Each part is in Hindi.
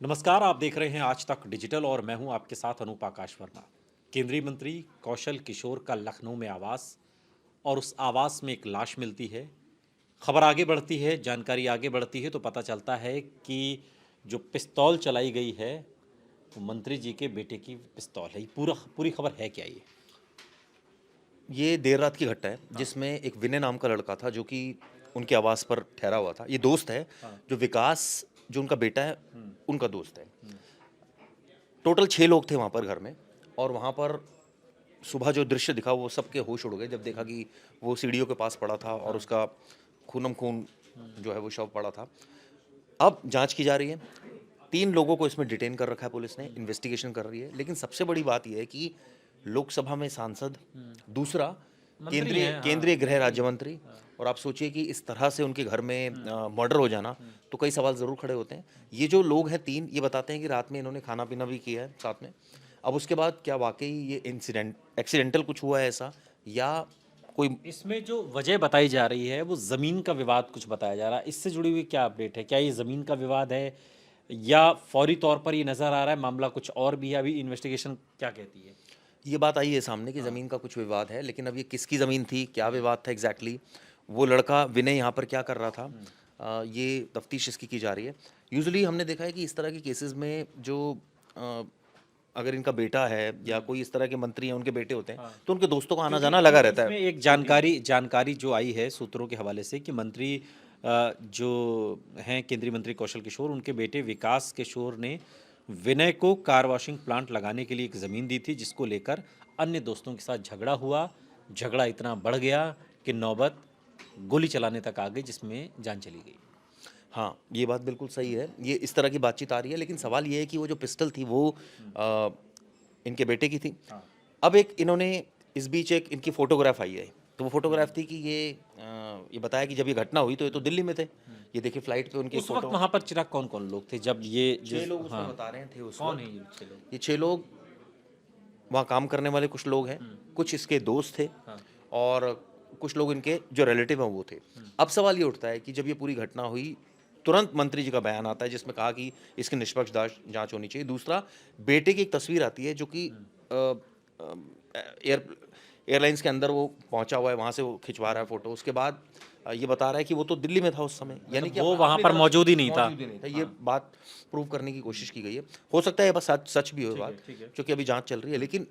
नमस्कार, आप देख रहे हैं आज तक डिजिटल और मैं हूं आपके साथ अनूप आकाश वर्मा। केंद्रीय मंत्री कौशल किशोर का लखनऊ में आवास और उस आवास में एक लाश मिलती है। खबर आगे बढ़ती है, जानकारी आगे बढ़ती है तो पता चलता है कि जो पिस्तौल चलाई गई है वो मंत्री जी के बेटे की पिस्तौल है। ये पूरी खबर है क्या ये? ये देर रात की घटना है जिसमें एक विनय नाम का लड़का था जो कि उनके आवास पर ठहरा हुआ था। ये दोस्त है, हाँ। जो विकास जो उनका बेटा है, हम्म। उनका दोस्त है। हम्म। टोटल 6 लोग थे वहाँ पर घर में। और वहाँ पर सुबह जो दृश्य दिखा वो सबके होश उड़ गए जब देखा कि वो सीढ़ियों के पास पड़ा था और हाँ। उसका खूनम खून जो है वो शव पड़ा था। अब जाँच की जा रही है। 3 लोगों को इसमें डिटेन कर रखा है पुलिस ने, इन्वेस्टिगेशन कर रही है। लेकिन सबसे बड़ी बात ये है कि लोकसभा में सांसद, दूसरा मंत्री केंद्रीय हैं, हाँ, केंद्रीय गृह मंत्री राज्य हैं। मंत्री। हाँ। और आप सोचिए कि इस तरह से उनके घर में हम्म। मर्डर हो जाना, हम्म। तो कई सवाल ज़रूर खड़े होते हैं। ये जो लोग हैं 3, ये बताते हैं कि रात में इन्होंने खाना-पीना भी किया है साथ में। अब उसके बाद क्या वाक़ई ये एक्सीडेंटल कुछ हुआ है ऐसा, या कोई। इसमें जो वजह बताई जा रही है वो ज़मीन का विवाद कुछ बताया जा रहा है। इससे जुड़ी हुई क्या अपडेट है? क्या ये ज़मीन का विवाद है या फौरी तौर पर ये नज़र आ रहा है मामला कुछ और भी है? अभी इन्वेस्टिगेशन क्या कहती है? ये बात आई है सामने कि हाँ। ज़मीन का कुछ विवाद है, लेकिन अब ये किसकी ज़मीन थी, क्या हम्म। विवाद था एग्ज़ैक्टली, वो लड़का विनय यहाँ पर क्या कर रहा था, हम्म। ये तफ्तीश इसकी की जा रही है। यूजुअली हमने देखा है कि इस तरह के केसेज़ में जो अ, अगर इनका बेटा है या हम्म। कोई इस तरह के मंत्री हैं, उनके बेटे होते हैं, हाँ। तो उनके दोस्तों का क्योंकि आना-जाना लगा क्योंकि रहता है। इसमें एक जानकारी जो आई है सूत्रों के हवाले से कि मंत्री जो हैं केंद्रीय मंत्री कौशल किशोर, उनके बेटे विकास किशोर ने विनय को कार वॉशिंग प्लांट लगाने के लिए एक ज़मीन दी थी, जिसको लेकर अन्य दोस्तों के साथ झगड़ा हुआ। झगड़ा इतना बढ़ गया कि नौबत गोली चलाने तक आ गई, जिसमें जान चली गई। हाँ, ये बात बिल्कुल सही हम्म। है। ये इस तरह की बातचीत आ रही है, लेकिन सवाल ये है कि वो जो पिस्टल थी वो हम्म। अ, इनके बेटे की थी। हाँ। अब एक इन्होंने इस बीच एक इनकी फ़ोटोग्राफ आई है, तो वो हम्म। फ़ोटोग्राफ थी कि ये बताया कि जब ये घटना हुई तो ये तो दिल्ली में थे। हम्म। ये देखिए फ्लाइट पे उनकी एक उस वक्त फ़ोटो। वहां पर चिराग कौन कौन लोग थे जब ये 6 जिस लोग उसमें हाँ, बता रहे थे उस कौन है वक़्त। ये 6 लोग? ये 6 लोग वहाँ काम करने वाले कुछ लोग हैं, हम्म। कुछ इसके दोस्त थे हाँ। और कुछ लोग इनके जो रिलेटिव हैं वो थे। हम्म। अब सवाल ये उठता है कि जब ये पूरी घटना हुई, तुरंत मंत्री जी का बयान आता है जिसमें कहा कि इसकी निष्पक्ष जाँच होनी चाहिए। दूसरा, बेटे की एक तस्वीर आती है जो कि हम्म। अ एयर एयरलाइंस के अंदर वो पहुँचा हुआ है, वहाँ से वो खिंचवा रहा है फ़ोटो। उसके बाद ये बता रहा है कि वो तो दिल्ली में था उस समय, यानी मतलब कि वो वहां अपनी पर तरफ से मौजूद ही नहीं था। मौजूद ही नहीं था। ये हाँ। बात प्रूव करने की कोशिश की गई है। हो सकता है ये बस सच सच भी हो ये ठीक बात, है, ठीक है। क्योंकि अभी जाँच चल रही है। लेकिन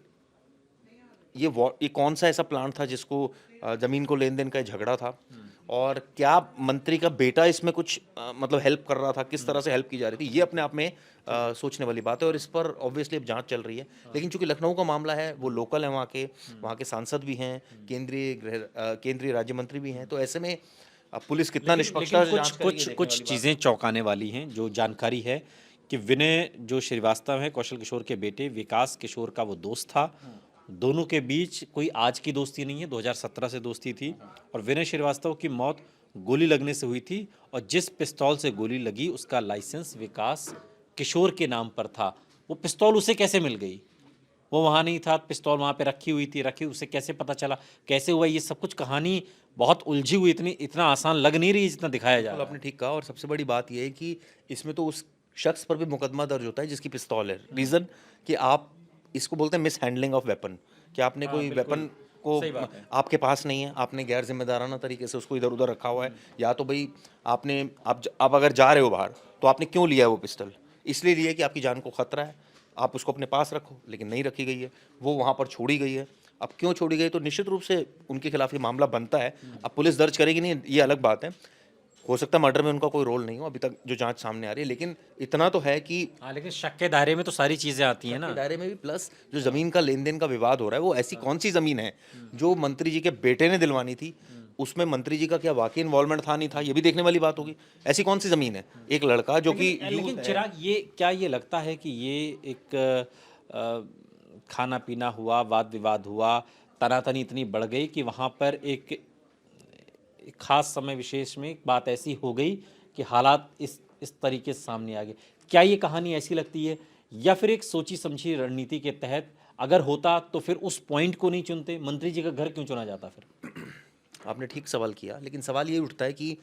ये कौन-सा ऐसा प्लांट था जिसको ज़मीन को लेन-देन का ये झगड़ा था? हम्म। और क्या मंत्री का बेटा इसमें कुछ मतलब हेल्प कर रहा था? किस हम्म। तरह से हेल्प की जा रही थी? ये अपने आप में ठीक है। सोचने वाली बात है और इस पर ऑब्वियसली अब जाँच चल रही है। हाँ। लेकिन चूँकि लखनऊ का मामला है, वो हम्म। लोकल हैं हम्म। वहाँ के सांसद भी हैं, हम्म। केंद्रीय राज्य मंत्री भी हैं, हम्म। तो ऐसे में अब पुलिस कितना लेकिन निष्पक्षता से कुछ जाँच करेगी, ये कुछ देखने कुछ वाली बात चीज़ें है। चौंकाने वाली हैं। जो जानकारी है कि विनय जो श्रीवास्तव है कौशल किशोर के बेटे, विकास किशोर का वो दोस्त था। दोनों के बीच कोई आज की दोस्ती नहीं है, 2017 से दोस्ती थी। और विनय श्रीवास्तव की मौत गोली लगने से हुई थी और जिस पिस्तौल से गोली लगी उसका लाइसेंस विकास किशोर के नाम पर था। वो पिस्तौल उसे कैसे मिल गई? वो वहाँ नहीं था, पिस्तौल वहाँ पे रखी हुई थी, रखी उसे कैसे पता चला, कैसे हुआ, ये सब कुछ कहानी बहुत उलझी हुई, इतना आसान लग नहीं रही जितना दिखाया जा बिल्कुल, रहा आपने है। ठीक कहा और सबसे बड़ी बात ये है कि इसमें तो उस शख्स पर भी मुकदमा दर्ज होता है जिसकी पिस्तौल है। हुँ। रीज़न कि आप इसको बोलते हैं मिसहैंडलिंग ऑफ वेपन, कि आपने हाँ, कोई बिल्कुल, वेपन को सही बात है। आपके पास नहीं है, आपने गैर ज़िम्मेदाराना तरीके से उसको इधर-उधर रखा हुआ है, हुँ। या तो भई आप अगर जा रहे हो बाहर, तो आपने क्यों लिया है वो पिस्टल? इसलिए लिया है कि आपकी जान को खतरा है, आप उसको अपने पास रखो, लेकिन नहीं रखी गई है, वो वहाँ पर छोड़ी गई है। अब क्यों छोड़ी गई, तो निश्चित रूप से उनके खिलाफ ये मामला बनता है। हुँ। अब पुलिस दर्ज करेगी नहीं, ये अलग बात है। हो सकता है मर्डर में उनका कोई रोल नहीं हो, अभी तक जो जाँच सामने आ रही है, लेकिन इतना तो है कि हाँ, लेकिन शक के दायरे में तो सारी चीज़ें आती हैं शक के ना। दायरे में भी, प्लस जो हाँ। ज़मीन का लेन-देन का विवाद हो रहा है, वो ऐसी हाँ। कौन-सी ज़मीन है, हुँ। जो मंत्री जी के बेटे ने दिलवानी थी? हुँ। उसमें मंत्री जी का क्या वाक़ई इन्वॉल्वमेंट था, नहीं था, ये भी देखने वाली बात होगी। ऐसी कौन-सी ज़मीन है? हुँ। एक लड़का जो कि लेकिन यूथ है। चिराग, ये लगता है कि ये एक खाना-पीना हुआ, वाद-विवाद हुआ, तनातनी इतनी बढ़ गई कि वहाँ पर एक एक खास समय विशेष में एक बात ऐसी हो गई कि हालात इस तरीके से सामने आ गए। क्या ये कहानी ऐसी लगती है या फिर एक सोची-समझी रणनीति के तहत अगर होता तो फिर उस पॉइंट को नहीं चुनते? मंत्री जी का घर क्यों चुना जाता फिर? आपने ठीक सवाल किया, लेकिन सवाल ये उठता है कि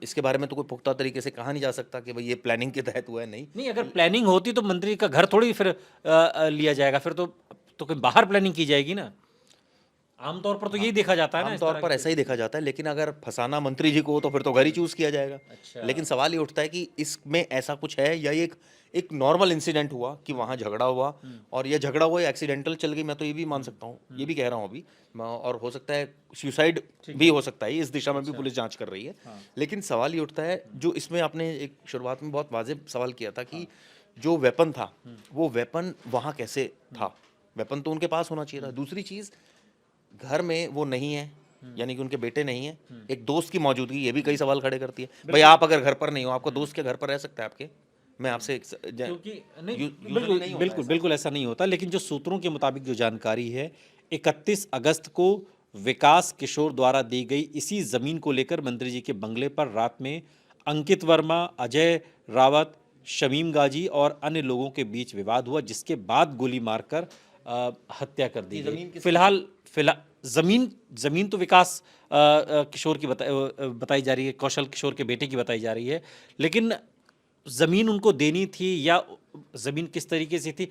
इसके बारे में तो कोई पुख्ता तरीके से कहा नहीं जा सकता कि भाई ये प्लानिंग के तहत हुआ है, नहीं। नहीं, अगर प्लानिंग होती तो मंत्री का घर थोड़ी फिर लिया जाएगा, फिर तो कोई बाहर प्लानिंग की जाएगी ना। आमतौर पर तो यही देखा जाता है ना, इस आमतौर तरह पर की। ऐसा ही देखा जाता है, लेकिन अगर फंसाना मंत्री जी को हो तो फिर तो घर ही चूज किया जाएगा। अच्छा। लेकिन सवाल ये उठता है कि इसमें ऐसा कुछ है या ये एक नॉर्मल इंसिडेंट हुआ कि वहाँ झगड़ा हुआ और ये झगड़ा हुआ एक्सीडेंटल चल गई, मैं तो ये भी मान सकता हूँ, ये भी कह रहा हूँ अभी और हो सकता है सुसाइड भी हो सकता है, इस दिशा में भी पुलिस जांच कर रही है। लेकिन सवाल ये उठता है, जो इसमें आपने एक शुरुआत में बहुत वाजिब सवाल किया था कि जो वेपन था वो वेपन वहाँ कैसे था, वेपन तो उनके पास होना चाहिए था। दूसरी चीज़, घर में वो नहीं है, यानी कि उनके बेटे नहीं है, एक दोस्त की मौजूदगी, ये भी कई सवाल खड़े करती है। भाई आप अगर घर पर नहीं हो, आपका दोस्त के घर पर रह सकता है आपके? मैं आपसे क्योंकि नहीं, usually बिल्कुल नहीं होता बिल्कुल ऐसा। बिल्कुल ऐसा नहीं होता, लेकिन जो सूत्रों के मुताबिक जो जानकारी है, 31 अगस्त को विकास किशोर द्वारा दी गई इसी जमीन को लेकर मंत्री जी के बंगले पर रात में अंकित वर्मा, अजय रावत, शमीम गाजी और अन्य लोगों के बीच विवाद हुआ, जिसके बाद गोली मारकर हत्या कर दी गई। फिलहाल फिलहाल जमीन जमीन तो विकास किशोर की बताई जा रही है, कौशल किशोर के बेटे की बताई जा रही है, लेकिन जमीन उनको देनी थी या जमीन किस तरीके से थी,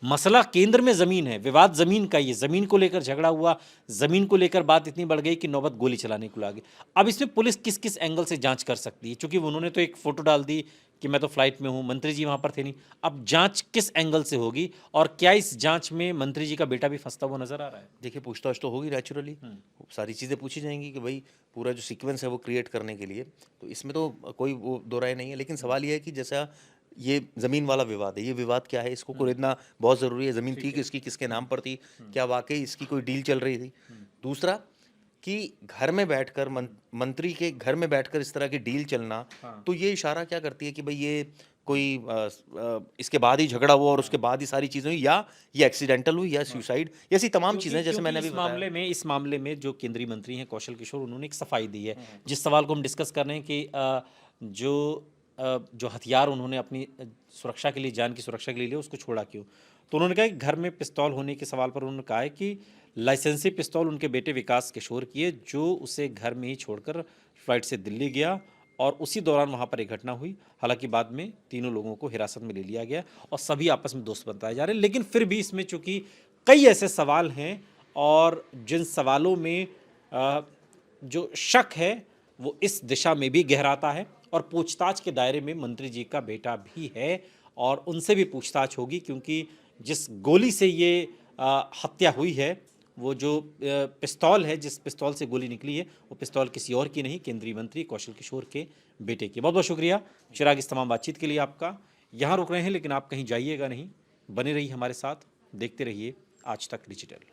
मसला केंद्र में जमीन है, विवाद जमीन का ही है। जमीन को लेकर झगड़ा हुआ, जमीन को लेकर बात इतनी बढ़ गई कि नौबत गोली चलाने को आ गई। अब इसमें पुलिस किस किस एंगल से जांच कर सकती है, क्योंकि उन्होंने तो एक फोटो डाल दी कि मैं तो फ्लाइट में हूं, मंत्री जी वहां पर थे नहीं। अब जांच किस एंगल से होगी और क्या इस जांच में मंत्री जी का बेटा भी फंसता हुआ नजर आ रहा है? देखिए, पूछताछ तो होगी नेचुरली, सारी चीज़ें पूछी जाएंगी कि भाई पूरा जो सीक्वेंस है वो क्रिएट करने के लिए, तो इसमें तो कोई वो दो राय नहीं है। लेकिन सवाल ये है कि जैसा ये ज़मीन वाला विवाद है, ये विवाद क्या है, इसको कुरेदना बहुत ज़रूरी है। ज़मीन थी किसकी, किसके नाम पर थी, क्या वाकई इसकी कोई डील चल रही थी? दूसरा कि घर में बैठकर मंत्री के घर में बैठकर इस तरह की डील चलना, तो ये इशारा क्या करती है कि भाई ये कोई इसके बाद ही झगड़ा हुआ और उसके बाद ही सारी चीज़ें हुई, या ये एक्सीडेंटल हुई या सुसाइड, ऐसी तमाम चीज़ें जैसे मैंने अभी बताया। इस मामले में जो केंद्रीय मंत्री हैं कौशल किशोर, उन्होंने एक सफाई दी है। जिस सवाल को हम डिस्कस कर रहे हैं कि जो हथियार उन्होंने अपनी सुरक्षा के लिए, जान की सुरक्षा के लिए लिया, उसको छोड़ा क्यों? तो उन्होंने कहा कि घर में पिस्तौल होने के सवाल पर उन्होंने कहा है कि लाइसेंसी पिस्तौल उनके बेटे विकास किशोर की है, जो उसे घर में ही छोड़कर फ्लाइट से दिल्ली गया और उसी दौरान वहाँ पर एक घटना हुई। हालांकि बाद में तीनों लोगों को हिरासत में ले लिया गया और सभी आपस में दोस्त बताए जा रहे हैं। लेकिन फिर भी इसमें चूंकि कई ऐसे सवाल हैं और जिन सवालों में जो शक है वो इस दिशा में भी गहराता है, और पूछताछ के दायरे में मंत्री जी का बेटा भी है और उनसे भी पूछताछ होगी, क्योंकि जिस गोली से ये हत्या हुई है, वो जो पिस्तौल है, जिस पिस्तौल से गोली निकली है, वो पिस्तौल किसी और की नहीं, केंद्रीय मंत्री कौशल किशोर के बेटे की। बहुत बहुत शुक्रिया चिराग, इस तमाम बातचीत के लिए आपका। यहाँ रुक रहे हैं लेकिन आप कहीं जाइएगा नहीं, बने रहिए हमारे साथ, देखते रहिए आज तक डिजिटल।